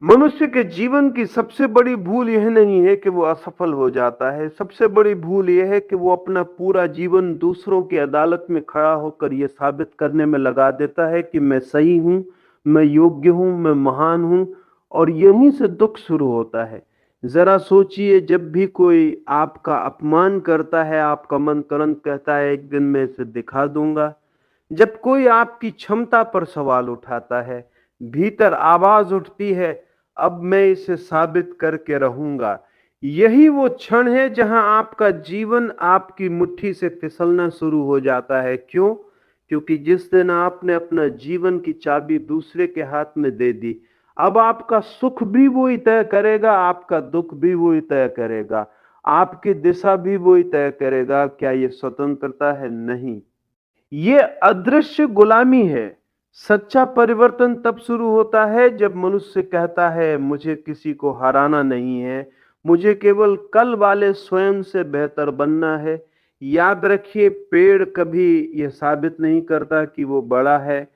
मनुष्य के जीवन की सबसे बड़ी भूल यह नहीं है कि वो असफल हो जाता है। सबसे बड़ी भूल यह है कि वो अपना पूरा जीवन दूसरों की अदालत में खड़ा होकर ये साबित करने में लगा देता है कि मैं सही हूँ, मैं योग्य हूँ, मैं महान हूँ। और यहीं से दुख शुरू होता है। जरा सोचिए, जब भी कोई आपका अपमान करता है, आपका मन तुरंत कहता है एक दिन मैं इसे दिखा दूंगा। जब कोई आपकी क्षमता पर सवाल उठाता है, भीतर आवाज उठती है, अब मैं इसे साबित करके रहूंगा। यही वो क्षण है जहां आपका जीवन आपकी मुट्ठी से फिसलना शुरू हो जाता है। क्यों? क्योंकि जिस दिन आपने अपना जीवन की चाबी दूसरे के हाथ में दे दी, अब आपका सुख भी वही तय करेगा, आपका दुख भी वही तय करेगा, आपकी दिशा भी वही तय करेगा। क्या ये स्वतंत्रता है? नहीं, ये अदृश्य गुलामी है। सच्चा परिवर्तन तब शुरू होता है जब मनुष्य कहता है मुझे किसी को हराना नहीं है, मुझे केवल कल वाले स्वयं से बेहतर बनना है। याद रखिए, पेड़ कभी यह साबित नहीं करता कि वो बड़ा है,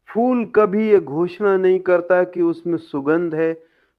फूल कभी ये घोषणा नहीं करता कि उसमें सुगंध है,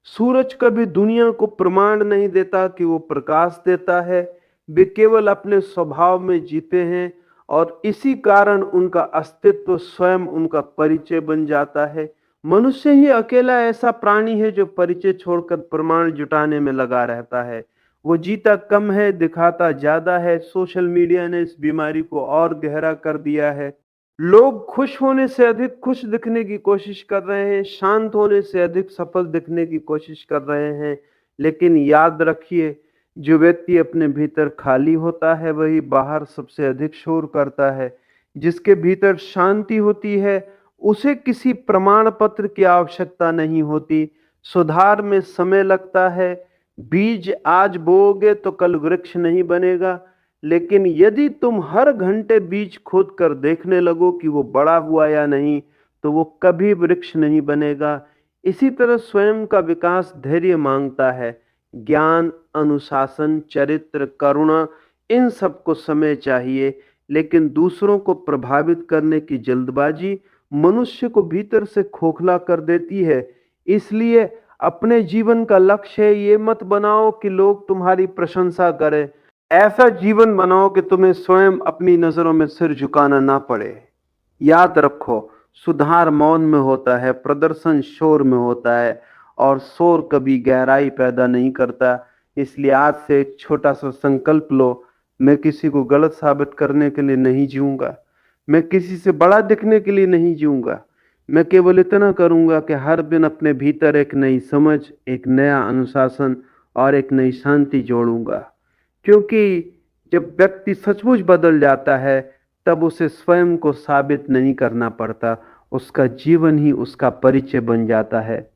सूरज कभी दुनिया को प्रमाण नहीं देता कि वो प्रकाश देता है। वे केवल अपने स्वभाव में जीते हैं, और इसी कारण उनका अस्तित्व स्वयं उनका परिचय बन जाता है। मनुष्य ही अकेला ऐसा प्राणी है जो परिचय छोड़कर प्रमाण जुटाने में लगा रहता है। वो जीता कम है, दिखाता ज्यादा है। सोशल मीडिया ने इस बीमारी को और गहरा कर दिया है। लोग खुश होने से अधिक खुश दिखने की कोशिश कर रहे हैं, शांत होने से अधिक सफल दिखने की कोशिश कर रहे हैं। लेकिन याद रखिए, जो व्यक्ति अपने भीतर खाली होता है वही बाहर सबसे अधिक शोर करता है। जिसके भीतर शांति होती है उसे किसी प्रमाण पत्र की आवश्यकता नहीं होती। सुधार में समय लगता है। बीज आज बोओगे तो कल वृक्ष नहीं बनेगा, लेकिन यदि तुम हर घंटे बीज खोद कर देखने लगो कि वो बड़ा हुआ या नहीं, तो वो कभी वृक्ष नहीं बनेगा। इसी तरह स्वयं का विकास धैर्य मांगता है। ज्ञान, अनुशासन, चरित्र, करुणा, इन सबको समय चाहिए। लेकिन दूसरों को प्रभावित करने की जल्दबाजी मनुष्य को भीतर से खोखला कर देती है। इसलिए अपने जीवन का लक्ष्य ये मत बनाओ कि लोग तुम्हारी प्रशंसा करें। ऐसा जीवन बनाओ कि तुम्हें स्वयं अपनी नजरों में सिर झुकाना ना पड़े। याद रखो, सुधार मौन में होता है, प्रदर्शन शोर में होता है, और शोर कभी गहराई पैदा नहीं करता। इसलिए आज से एक छोटा सा संकल्प लो, मैं किसी को गलत साबित करने के लिए नहीं जीऊंगा, मैं किसी से बड़ा दिखने के लिए नहीं जीऊंगा। मैं केवल इतना करूंगा कि हर दिन अपने भीतर एक नई समझ, एक नया अनुशासन और एक नई शांति जोड़ूंगा। क्योंकि जब व्यक्ति सचमुच बदल जाता है, तब उसे स्वयं को साबित नहीं करना पड़ता, उसका जीवन ही उसका परिचय बन जाता है।